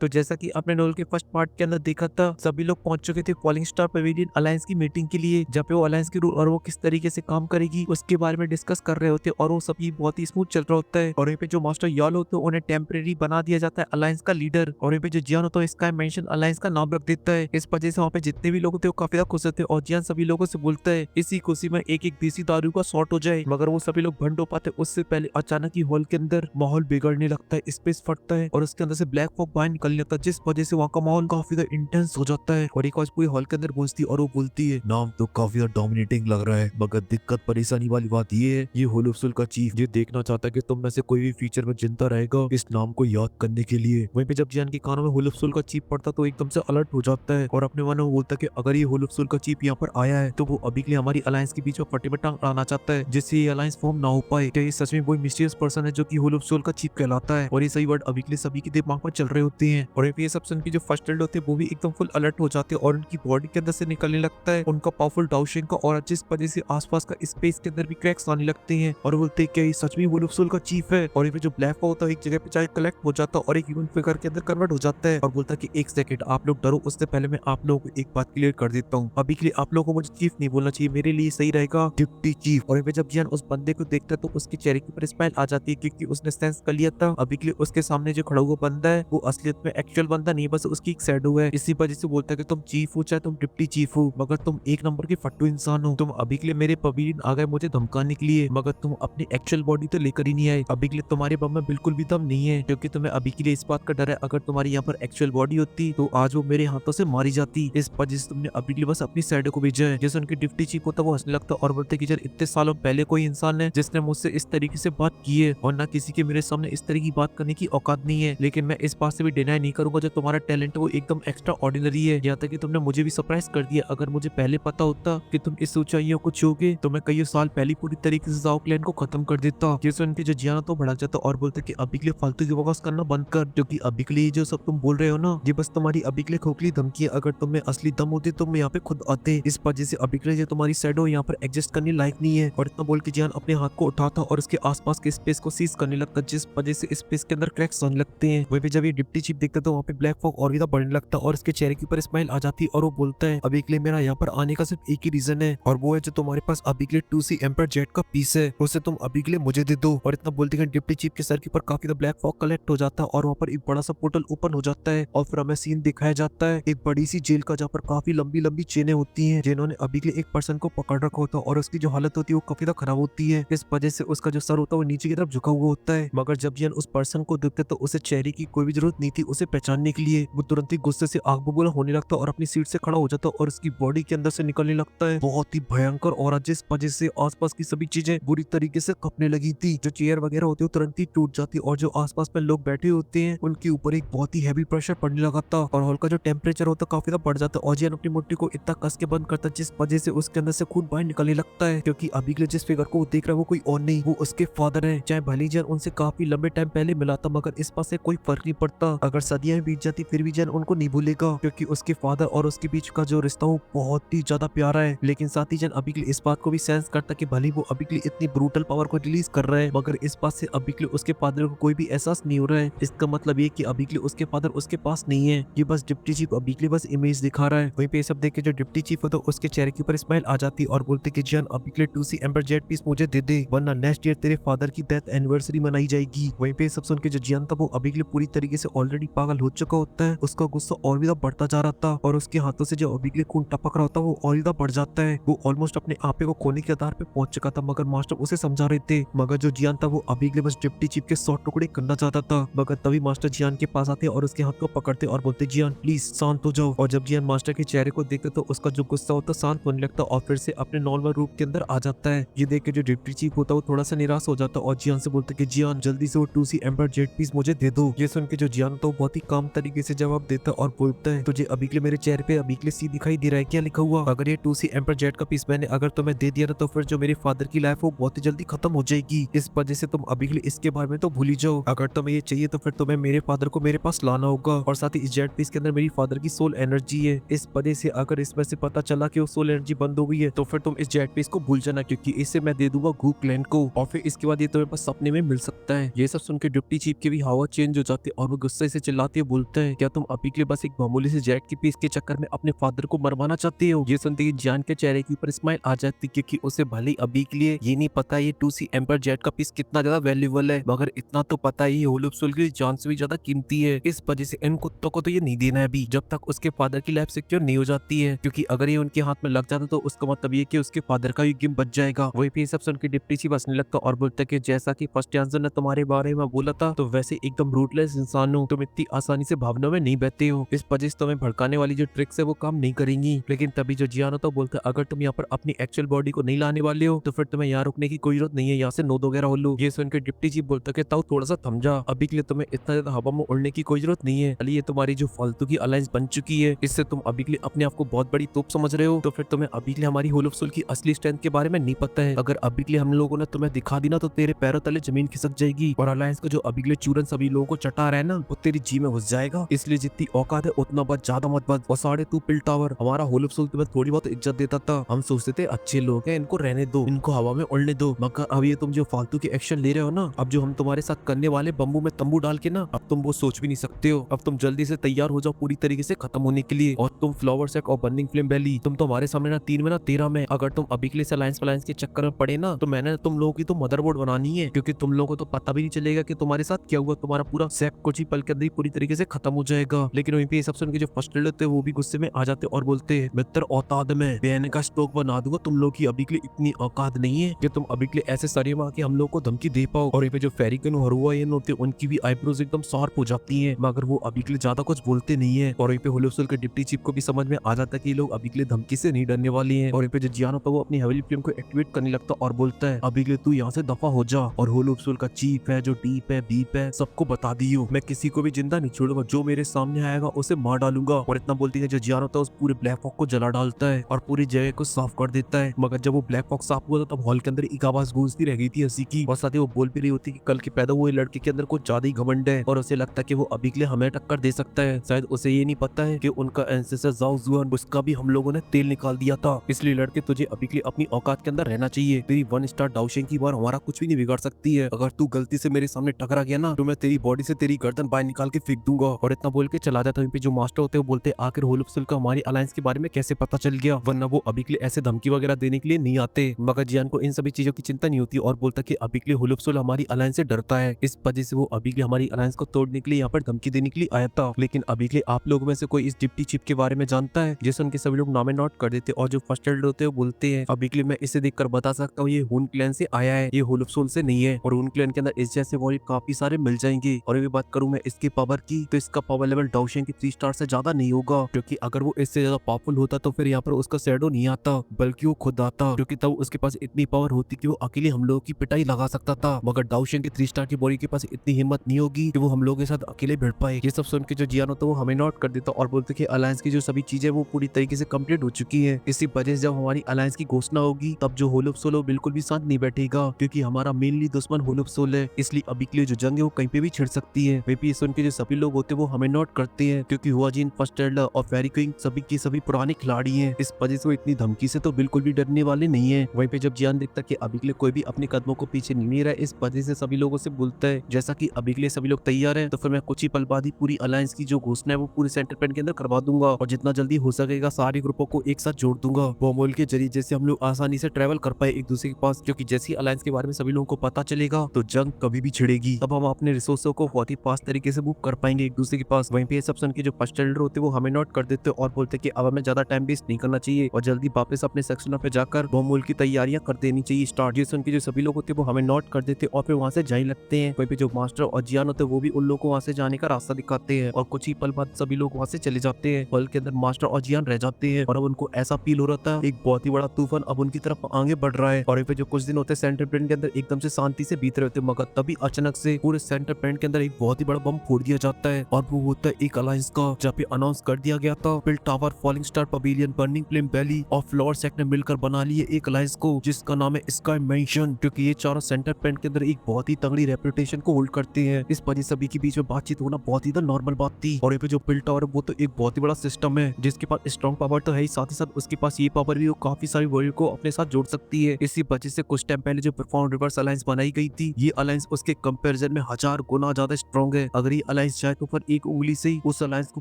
तो जैसा कि आपने नोल के फर्स्ट पार्ट के अंदर देखा था, सभी लोग पहुंच चुके थे फॉलिंग स्टार पेविलियन अलायंस की मीटिंग के लिए, जहाँ पे वो अलायंस की रूल और वो किस तरीके से काम करेगी उसके बारे में डिस्कस कर रहे होते हैं, और वो सभी बहुत ही स्मूथ चल रहा होता है। और यहाँ पे जो मास्टर याल होते हैं उन्हें टेम्परेरी बना दिया जाता है अलायंस का लीडर, और यहाँ पे जो जियान होता है इसका मेंशन अलायंस का नाम रख देता है। इस वजह से वहाँ पे जितने भी लोग होते हैं वो काफी ज्यादा खुश होते हैं, और जियान सभी लोगों से बोलता है इसी खुशी में एक एक देसी दारू का शॉट हो जाए, मगर वो सभी लोग भंड हो पाते उससे पहले अचानक ही हॉल के अंदर माहौल बिगड़ने लगता है, स्पेस फटता है और उसके अंदर से ब्लैक फॉग बाहर निकलने लगता है, जिस वजह से वहाँ का माहौल काफी ज्यादा इंटेंस हो जाता है। और एक आवाज पूरे हॉल के अंदर गूंजती है और वो बोलती है, नाम तो काफी ज्यादा डोमिनेटिंग लग रहा है, मगर दिक्कत परेशानी वाली बात ये है, ये होलुफ्सुल का चीफ ये देखना चाहता है कि तुम में से कोई भी फीचर में जिंदा रहेगा इस नाम को याद करने के लिए। वहीं पे जब जियान के कानों में होलुफ्सुल का चीफ पड़ता तो एकदम से अलर्ट हो जाता है और अपने मन में बोलता है कि अगर ये होलुफ्सुल का चीफ यहाँ पर आया है तो वो अभी के लिए हमारी अलायंस के बीच में फटे में टांग अड़ाना चाहता है, जिससे ये अलायंस फॉर्म ना हो पाए। क्या ये सच में वही मिस्टीरियस पर्सन है जो कि होलुफ्सुल का चीफ कहलाता है? और ये सही वर्ड अभी के लिए सभी के दिमाग में चल रहे होते हैं, और ये सब सुन के जो फर्स्ट एड होते हैं वो भी एकदम फुल अलर्ट हो जाते हैं और उनकी बॉडी के अंदर से निकलने लगता है उनका पावरफुल डाउशिंग का, और जिस वजह से आसपास का स्पेस के अंदर भी क्रैक्स आने लगते हैं और बोलते हैं क्या ये सच में होलुफ्सुल का चीफ है? और ये जो ब्लैक होता है एक जगह पे जाके कलेक्ट हो जाता है और एक ह्यूमन फिगर के अंदर कन्वर्ट हो जाता है और बोलता है कि एक सेकंड आप लोग डरो, उससे पहले मैं आप लोगों को एक बात क्लियर कर देता हूँ, अभी के लिए आप लोगों को मुझे चीफ नहीं बोलना चाहिए, मेरे लिए सही रहेगा डिप्टी चीफ। और ये जब जियान उस बंदे को देखता है तो उसके चेहरे के ऊपर स्माइल आ जाती है, क्योंकि उसने सेंस कर लिया था अभी के लिए उसके सामने जो खड़ा हुआ बंदा है वो असलियत में एक्चुअल बंदा नहीं, बस उसकी एक शैडो है। इसी वजह से बोलता है कि तुम चीफ हो चाहे तुम डिप्टी चीफ हो, मगर तुम एक नंबर के फट्टू इंसान हो, तुम अभी के लिए मेरे पवेलियन आ गए मुझे धमकाने के लिए, मगर तुम अपनी एक्चुअल बॉडी तो लेकर ही नहीं आए, अभी के लिए तुम्हारे बम में बिल्कुल भी दम नहीं है, क्योंकि तुम्हें अभी के लिए इस बात का डर है अगर तुम्हारी यहाँ पर एक्चुअल बॉडी होती तो आज वो मेरे हाथों से मारी जाती, इस वजह से तुमने अभी के लिए बस अपनी शैडो को भेजा है। जैसे उनकी डिप्टी चीफ होता वो हंसने लगता और बोलते कि यार इतने सालों पहले कोई इंसान है जिसने मुझसे इस तरीके से बात की है, और ना किसी के मेरे सामने इस तरह की बात करने की औकात नहीं है, लेकिन मैं इस बात से भी डिनाई नहीं करूंगा जो तुम्हारा टैलेंट है वो एकदम एक्स्ट्रा ऑर्डिनरी है, यहाँ तक कि तुमने मुझे भी सरप्राइज कर दिया। अगर मुझे पहले पता होता कि तुम इस ऊंचाइयों को छूओगे तो मैं कई साल पहले पूरी तरीके से जाओ क्लैन को खत्म कर देता। ये सुन के जो जियान तो भड़क जाता और बोलते कि अभी के लिए फालतू की बकवास करना बंद कर, क्योंकि अभी के लिए जो सब तुम बोल रहे हो ना ये बस तुम्हारी अभी के लिए खोखली धमकी है, अगर तुम्हें असली दम होती तो मैं यहाँ पे खुद आते, इस वजह से अभी के लिए तुम्हारी शैडो यहाँ पर एग्जिस्ट करने लायक नहीं है। और इतना बोल के जियान अपने हाथ को उठाता और उसके आसपास के स्पेस को सीज करने लगता, जिस वजह से स्पेस के अंदर क्रैक्स आने लगते हैं। वहीं पे जब ये डिप्टी चीफ देखता तो वहाँ पे ब्लैक फॉग और भी बढ़ने लगता और उसके चेहरे के ऊपर स्माइल आ जाती और वो बोलता है अभी के लिए मेरा यहाँ पर आने का सिर्फ एक ही रीजन है, और वो है जो तुम्हारे पास अभी के लिए 2C एम्पर जेट का पीस है उसे तुम अभी के लिए मुझे दे दो। और इतना बोलते डिप्टी चीफ के सर के ऊपर काफी ब्लैक फॉग कलेक्ट हो जाता है और वहाँ पर एक बड़ा सा पोर्टल ओपन हो जाता है और फिर हमें सीन दिखाया जाता है एक बड़ी सी जेल का, जहाँ पर काफी लंबी लंबी चेनें होती हैं जिन्होंने अभी के लिए एक पर्सन को पकड़ रखा होता है और उसकी जो हालत होती है वो काफी खराब होती है, इस वजह से उसका जो सर होता है वो नीचे की तरफ झुका हुआ होता है। मगर जब जियान उस पर्सन को देखते तो उसे चेहरे की कोई भी जरूरत नहीं थी उसे पहचानने के लिए, वो तुरंत ही गुस्से से आग बबूला होने लगता और अपनी सीट से खड़ा हो जाता और उसकी बॉडी के अंदर से निकलने लगता है बहुत ही भयंकर और जिस वजह से आसपास की सभी चीजें बुरी तरीके से कपने लगी थी, जो चेयर वगैरह होती है तुरंत ही टूट जाती और जो आसपास में लोग बैठे होते हैं उनके ऊपर एक बहुत ही हैवी प्रेशर पड़ने लगा था और हॉल का जो टेम्परेचर होता काफी ज्यादा बढ़ जाता है। और जियान अपनी मुट्ठी को इतना कस के बंद करता जिस वजह से उसके अंदर से खून बाहर निकलने लगता है, क्योंकि अभी के लिए जिस फिगर को वो देख रहा है वो कोई और नहीं वो उसके फादर है। चाहे भले जियान उनसे काफी लंबे टाइम पहले मिला था मगर इस बात से कोई फर्क नहीं पड़ता, अगर सदियां बीत जाती फिर भी जियान उनको नहीं भूलेगा, क्योंकि उसके फादर और उसके बीच का जो रिश्ता वो बहुत ही ज्यादा प्यारा है। लेकिन साथ ही जियान अभी के लिए इस बात को भी सेंस करता कि भले वो अभी के लिए इतनी ब्रूटल पावर को रिलीज कर रहा है मगर इस बात से अभी के लिए उसके फादर को कोई भी एहसास नहीं हो रहा है। इसका मतलब ये कि अभी के लिए उसके फादर उसके पास नहीं है, ये बस डिप्टी चीफ अभी के लिए बस इमेज दिखा रहा है। वहीं पे सब देख के जो डिप्टी चीफ होता है उसके चेहरे के ऊपर स्माइल आ जाती और बोलते कि जियान अभी के लिए 2C एम्बर जेट पीस मुझे दे दे वरना नेक्स्ट ईयर तेरे फादर की डेथ एनिवर्सरी मनाई जाएगी। वहीं पे सब सुन के जो जियान था वो अभी के लिए पूरी तरीके से ऑलरेडी पागल हो चुका होता है, उसका गुस्सा और भी ज्यादा बढ़ता जा रहा था और उसके हाथों से जो अभी के लिए खून टपक रहा होता है वो और भी ज्यादा बढ़ जाता है। वो ऑलमोस्ट अपने आपे को खोने के आधार पे पहुंच चुका था मगर मास्टर उसे समझा रहे थे, मगर जो जियान था वो अभी के लिए बस डिप्टी चीफ के 100 टुकड़े करना चाहता था। मगर तभी मास्टर जियान के पास आते और उसके हाथ को पकड़ते और बोलते जियान प्लीज शांत हो जाओ। और जब जियान मास्टर के चेहरे को देखते तो उसका जो गुस्सा होता शांत होने लगता और फिर से अपने नॉर्मल रूप के अंदर आ जाता है। ये देख के जो डिप्टी चीफ होता वो थोड़ा सा निराश हो जाता और जियान से बोलते कि जियान जल्दी से वो 2C एम्बर जेट पीस मुझे दे दो। ये सुन के जो जियान तो बहुत ही काम तरीके से जवाब देता और बोलता है तुझे अभी के लिए मेरे चेहरे पे अभी के लिए सी दिखाई दे रहा है क्या लिखा हुआ? अगर ये 2C एम्पर जेट का पीस मैंने अगर तुम्हें दे दिया ना तो फिर जो मेरे फादर की लाइफ वो बहुत ही जल्दी खत्म हो जाएगी, इस वजह से तुम अभी के लिए इसके बारे में तो भूल ही जाओ। अगर तुम्हें ये चाहिए तो फिर तुम्हें मेरे फादर को मेरे पास लाना होगा और साथ ही इस जेट पीस के अंदर मेरी फादर की सोल एनर्जी है, इस वजह से अगर इसमें से पता चला कि वो सोल एनर्जी बंद हो गई है तो फिर तुम इस जेट पीस को भूल जाना, क्योंकि इसे मैं दे दूंगा गू क्लैन को और फिर इसके बाद ये तुम्हें बस सपने में मिल सकता है। ये सब सुन के डिप्टी चीफ की भी हवा चेंज हो जाती है और वो गुस्से से चिल्लाते हुए बोलता है, क्या तुम अभी के लिए बस एक मामूली से जेट की पीस के चक्कर में अपने फादर को मरवाना चाहते हो? ये सुनते ही जियान के चेहरे के ऊपर स्माइल आ जाती, क्योंकि उसे भले ही अभी के लिए ये नहीं पता ये 2C एम्पर जेट का पीस कितना ज्यादा वैल्यूएबल है, मगर इतना तो पता ही होलोप सोल की जान से भी ज्यादा कीमती है। इस वजह से इन कुत्तों को तो ये नहीं देना है अभी, जब तक उसके फादर की लाइफ सिक्योर नहीं हो जाती है, क्योंकि अगर ये उनके हाथ में लग जाता तो उसका मतलब ये कि उसके फादर का भी गेम बच जाएगा। वही पे सब सुन के डिप्टी चीफ हंसने लगता और बोलता कि जैसा कि फर्स्ट आंसर ने तुम्हारे बारे में बोला था, तो वैसे एकदम रूटलेस इंसान हो, तुम इतनी आसानी से भावनाओं में नहीं बहते हो, इस वजह से तुम्हें भड़काने वाली जो ट्रिक्स है वो काम नहीं करेंगी। लेकिन तभी जो जियान होता बोलता है, अगर तुम यहाँ पर अपनी एक्चुअल बॉडी को नहीं लाने वाले हो तो फिर तुम्हें यहाँ रुकने की कोई जरूरत नहीं है, यहाँ से नोद वगैरह हो लो। ये सुनकर डिप्टी चीफ बोलता है, ताऊ थोड़ा सा थम जा, अभी के लिए तुम्हें इतना ज्यादा हवा में उड़ने की कोई जरूरत नहीं है। अली ये तुम्हारी जो फालतू की अलायंस बन चुकी है, इससे तुम अभी के लिए अपने आप को बहुत बड़ी तोप समझ रहे हो, तो फिर तुम्हें अभी के लिए हमारी होलोप सोल की असली स्ट्रेंथ के बारे में नहीं पता है। अगर अभी के लिए हम लोगों ने तुम्हें दिखा दी ना तो तेरे पैरों तले जमीन खिसक जाएगी, और अलायंस का जो अभी के लिए चूरन सभी लोगों को चटा रहा है ना, वो तेरी जी में घुस जाएगा। इसलिए जितनी औकात है उतना बच, ज्यादा मत बच। और साढ़े तू पिल टावर, हमारा होलोप सोल तुम्हें थोड़ी बहुत इज्जत देता था, हम सोचते थे अच्छे लोग हैं, इनको रहने दो, इनको हवा में उड़ने दो, मगर अब ये तुम जो फालतू के एक्शन ले रहे हो ना, अब जो हम तुम्हारे साथ करने वाले बम्बू में तंबू डाल के ना, अब तुम वो सोच भी नहीं सकते हो। अब तुम जल्दी से तैयार हो जाओ पूरी तरीके से खत्म होने के लिए। और तुम फ्लावर सेक और बर्निंग फ्लेम वैली, तुम तो हमारे सामने ना 3 में ना 13 में, अगर तुम अभी के लिए अलायंस के चक्कर में पड़े ना, तो मैंने तुम लोगों की तो मदरबोर्ड बनानी है, क्योंकि तुम लोगों को तो पता भी नहीं चलेगा कि तुम्हारे साथ क्या हुआ, तुम्हारा पूरा सेक कुछ ही पल के अंदर ही पूरी तरीके से खत्म हो जाएगा। लेकिन वहीं पे ये सब सुन के जो फर्स्ट एड होते हैं वो भी गुस्से में आ जाते और बोलते हैं, मित्र औकात में बहन का स्टॉक बना दूंगा, तुम लोग की अभी के लिए इतनी औकात नहीं है कि तुम अभी के लिए ऐसे सरिया में आके हम लोग को धमकी दे पाओ। और ये पे जो फेरिकन हरुआ ये होते हैं उनकी भी आईब्रोज एकदम शार्प हो जाती है, मगर वो अभी के लिए ज्यादा कुछ बोलते नहीं है। और यहाँ पे होलोप सोल के डिप्टी चीफ को भी समझ में आ जाता है कि ये लोग अभी के लिए धमकी से नहीं डरने वाले हैं। और यहाँ पे जो जियान होता है वो अपनी हेवली फ्लेम को एक्टिवेट करने लगता और बोलता है, अभी के लिए तू यहाँ से दफा हो जा, और होलोप सोल का चीफ है, जो डीप है, बीप है, सबको बता दियो, मैं किसी को भी जिंदा नहीं छोड़ूंगा, जो मेरे सामने आएगा उसे मार डालूंगा। और इतना बोलती है जो जियान होता है उस पूरे ब्लैक फॉग को जला डालता है और पूरी जगह को साफ कर देता है। मगर जब वो ब्लैक फॉग साफ हुआ तब हॉल के अंदर एक आवाज गूंजती रह गई थी हंसी की, और साथ ही वो बोल भी रही होती कि कल के पैदा हुए लड़के के अंदर कुछ ज्यादा ही घमंड है, और उसे लगता है कि वो अभी के लिए हमें टक्कर दे सकता है। शायद उसे ये नहीं पता है कि उनका एंसेस्टर जाओ जुआन, उसका भी हम लोगों ने तेल निकाल दिया था। इसलिए लड़के तुझे अभी के लिए अपनी औकात के अंदर रहना चाहिए, तेरी 1 स्टार डाउशिंग की बार हमारा कुछ भी नहीं बिगाड़ सकती है। अगर तू गलती से मेरे सामने टकरा गया ना तो मैं तेरी बॉडी से तेरी गर्दन बाहर निकाल के फेंक दूंगा। और इतना बोल के चला जाता है। जो मास्टर होते हैं वो बोलते हैं, आखिर होलोप सोल का हमारी अलायंस के बारे में कैसे पता चल गया, वरना वो अभी के लिए ऐसे धमकी वगैरह देने के लिए नहीं आते। मगर जियान को इन सभी चीजों की चिंता नहीं होती और बोलता कि अभी के लिए होलोप सोल हमारी अलायंस से डरता है, इस वजह से वो अभी के लिए हमारी अलायंस को तोड़ने के लिए यहाँ पर धमकी देने के लिए आया था। लेकिन अभी के लिए आप लोगों में से कोई इस डिप्टी चीफ के बारे में जानता है? जैसे उनके सभी लोग नामे नोट कर देते और जो फर्स्ट एड होते हैं बोलते हैं, अभी के लिए मैं इसे देखकर बता सकता हूँ ये हून क्लैन से आया है, ये होलोप सोल से नहीं है, और हून क्लैन के अंदर इस जैसे वॉरियर काफी सारे मिल जाएंगे। और ये बात करूँ मैं इसकी पावर की, तो इसका पावर लेवल डाउशिंग की 3 स्टार से ज्यादा नहीं होगा, क्योंकि अगर वो इससे ज्यादा पावरफुल होता तो फिर यहाँ पर उसका शैडो नहीं आता, बल्कि वो खुद आता, क्योंकि तब उसके पास इतनी पावर होती कि वो अकेले हम लोगों की पिटाई लगा सकता था। मगर डाउशिंग की 3 स्टार की बॉडी के पास इतनी हिम्मत नहीं होगी कि वो हम लोगों के साथ अकेले भिड़ पाए। ये सब सुन के जो जियान होता है वो हमें नोट कर देता और बोलते कि अलायंस की जो सभी चीजें वो पूरी तरीके से कंप्लीट हो चुकी है। इसी वजह से जब हमारी अलायंस की घोषणा होगी तब जो होलोप सोल बिल्कुल भी शांत नहीं बैठेगा, क्योंकि हमारा मेनली दुश्मन होलोप सोल है। इसलिए अभी के लिए जो जंग है वो कहीं पे भी छिड़ सकती है। वे भी सुन के जो सभी लोग होते हैं वो हमें नोट करते हैं, क्योंकि हुआजिन, फर्स्ट एड और फेरी क्वीन सभी के सभी पुराने खिलाड़ी हैं। इस वजह से वो इतनी धमकी से तो बिल्कुल भी डरने वाले नहीं है। वहीं पे जब जियान देखता कि अभी के लिए कोई भी अपने कदमों को पीछे नहीं रहा है, इस वजह से सभी लोगों से बोलता है, जैसा कि अभी के लिए सभी लोग तैयार हैं तो फिर मैं कुछ ही पल बाद ही पूरी अलायंस की जो घोषणा है वो पूरे सेंटर पॉइंट के अंदर करवा दूंगा, और जितना जल्दी हो सकेगा सारे ग्रुपों को एक साथ जोड़ दूंगा वॉर्महोल के जरिए, जैसे हम लोग आसानी से ट्रेवल कर पाए एक दूसरे के पास। क्योंकि जैसी अलायंस के बारे में सभी लोगों को पता चलेगा तो जंग कभी भी छिड़ेगी, तब हम अपने रिसोर्सों को बहुत ही फास्ट तरीके से मूव कर पाएंगे एक दूसरे के पास। वहीं पे सब सुन के जो फर्स्ट एल्डर होते हैं वो हमें नोट कर देते और बोलते कि अब हमें ज्यादा टाइम वेस्ट नहीं करना चाहिए और जल्दी वापस अपने सेक्शन पे जाकर वॉर्महोल की तैयारियां कर देनी चाहिए स्टार्ट। ये सुन के जो सभी लोग होते हैं वो हमें नोट कर देते और फिर वहाँ से जाने लगते हैं। वहीं पे जो मास्टर और जियान होते हैं वो भी उन लोगों को वहाँ से जाने का रास्ता दिखाते हैं, और कुछ ही पल बाद सभी लोग वहाँ से चले जाते हैं। पल के अंदर मास्टर और जियान रह जाते हैं और अब उनको ऐसा फील हो रहा था एक बहुत ही बड़ा तूफान अब उनकी तरफ आगे बढ़ रहा है। और यहाँ पे जो कुछ दिन होते हैं सेंटर पॉइंट के अंदर एकदम से शांति से बीत रहे होते, मगर तभी अचानक से पूरे सेंटर पॉइंट के अंदर एक बहुत ही बड़ा बम फोड़ दिया जाता है, और वो होता है एक अलायंस का, जहाँ पे अनाउंस कर दिया गया था pill tower, falling star pavilion, burning flame valley और फ्लोर सेक्ट ने मिलकर बना लिए एक अलायंस को जिसका नाम है स्काई मेंशन। क्योंकि ये चारों सेंटर पॉइंट के अंदर एक बहुत ही तगड़ी रेपुटेशन को होल्ड करते हैं, इस वजह सभी के बीच में बातचीत होना बहुत ही नॉर्मल बात थी। और यहाँ पे जो पिल टावर वो तो एक बहुत ही बड़ा सिस्टम है जिसके पास स्ट्रॉन्ग पावर तो है ही, साथ ही साथ उसके पास ये पावर भी वो काफी सारी वर्ल्ड को अपने साथ जोड़ सकती है। इसी वजह से कुछ टाइम पहले जो परफॉर्म रिवर्स अलायंस बनाई गई थी, ये अलायंस उसके कंपैरिजन में 1000 गुना ज्यादा स्ट्रॉन्ग है। अगर ये अलायंस अलायंस चाहे तो फिर एक उंगली से ही उस अलायंस को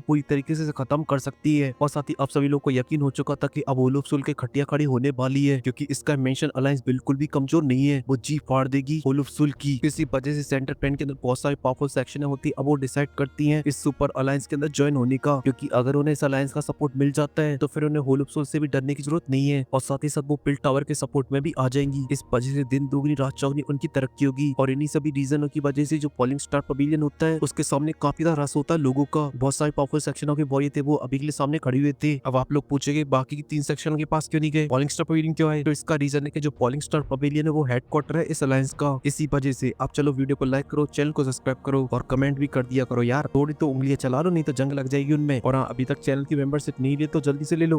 पूरी तरीके से खत्म कर सकती है। और साथ ही अब सभी लोग को यकीन हो चुका था कि अब ओलफ सोल के खटिया खड़ी होने वाली है, क्योंकि इसका मेंशन अलायंस बिल्कुल भी कमजोर नहीं है, वो जी फाड़ देगी ओलफ सोल की। इसी वजह से सेंटर प्लान के अंदर बहुत सारी पावरफुल सेक्शन होती है, अब वो डिसाइड करती हैं इस सुपर अलायंस के अंदर ज्वाइन होने का, क्योंकि अगर उन्हें इस अलायंस का सपोर्ट मिल जाता है तो फिर उन्हें ओलफ सोल से भी डरने की जरूरत नहीं है, और साथ ही साथ वो पिल टावर के सपोर्ट में भी आ जाएंगी। इस वजह से दिन दुगनी रात चौगनी उनकी तरक्की होगी, और इन्हीं सभी रीजनों की वजह से जो फॉलिंग स्टार पवेलियन होता है उसके सामने काफी ज्यादा रस होता है लोगों का। बहुत सारे पावरफुल सेक्शनों के बॉय थे वो अभी के लिए सामने खड़े हुए थे। अब आप लोग पूछेंगे बाकी की 3 सेक्शनों के पास क्यों नहीं गए, फॉलिंग स्टार पवेलियन क्यों आए? तो इसका रीजन है कि जो फॉलिंग स्टार पवेलियन है वो हेडक्वार्टर है इस अलायंस का। इसी वजह से आप चलो वीडियो को लाइक करो, चैनल को सब्सक्राइब करो और कमेंट भी कर दिया करो यार। थोड़ी तो उंगलियां चला लो, नहीं तो जंग लग जाएगी उनमें। और हाँ, अभी तक चैनल की मेंबरशिप नहीं ली तो जल्दी से ले लो।